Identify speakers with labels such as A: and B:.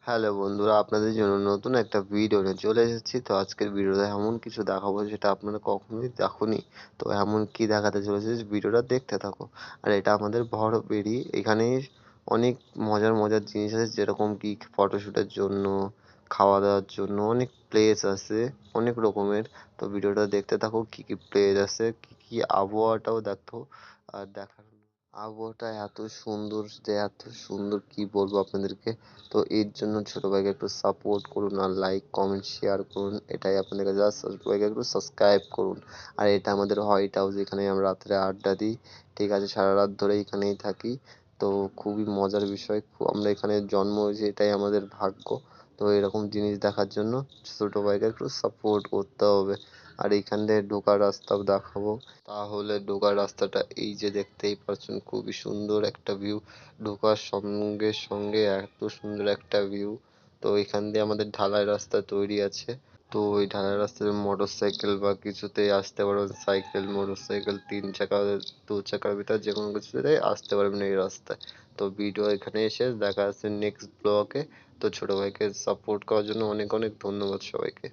A: Hello বন্ধুরা, আপনাদের জন্য নতুন একটা ভিডিও নিয়ে চলে এসেছি। তো আজকের ভিডিওতে এমন কিছু দেখাবো যেটা আপনারা কখনোই দেখোনি। তো এমন কি দেখাতে চলেছে ভিডিওটা দেখতে থাকো। আর এটা আমাদের বড়বেড়ি, এখানে অনেক মজার মজার জিনিস আছে, যেরকম কি ফটোশ্যুটের জন্য, খাওয়া দাওয়ার জন্য অনেক প্লেস আছে, অনেক রকমের। তো ভিডিওটা দেখতে থাকো, কি কি প্লেস আছে, কি কি আবহাওয়াটাও দেখো। আর দেখার আবহাওয়াটা এত সুন্দর, যে এত সুন্দর কি বলবো আপনাদেরকে। তো এর জন্য ছোট ভাইকে একটু সাপোর্ট করুন, আর লাইক কমেন্ট শেয়ার করুন, এটাই আপনাদের কাছে। আর ছোট ভাইকে একটু সাবস্ক্রাইব করুন। আর এটা আমাদের হোয়াইট হাউস, এখানে আমরা রাত্রে আড্ডা দিই। ঠিক আছে, সারা রাত ধরে এখানেই থাকি। তো খুবই মজার বিষয়, আমরা এখানে জন্ম হয়েছি, এটাই আমাদের ভাগ্য। তো এরকম জিনিস দেখার জন্য ছোট ভাইকে একটু সাপোর্ট করতে হবে। আর এইখান দিয়ে ঢোকার রাস্তাও দেখাবো। তাহলে ঢোকার রাস্তাটা এই যে দেখতেই পাচ্ছেন, খুবই সুন্দর একটা ভিউ। ঢোকার সঙ্গে সঙ্গে এত সুন্দর একটা ভিউ। তো এখান দিয়ে আমাদের ঢালাই রাস্তা তৈরি আছে। তো ওই ঢালাই রাস্তায় মোটর সাইকেল বা কিছুতেই আসতে পারবেন, সাইকেল মোটর সাইকেল তিন চাকা দু চাকার ভিতর যে কোনো কিছুতেই আসতে পারবেন এই রাস্তায়। তো ভিডিও এখানে এসে দেখা যাচ্ছে নেক্সট ব্লগে। তো ছোট ভাইকে সাপোর্ট করার জন্য অনেক অনেক ধন্যবাদ সবাইকে।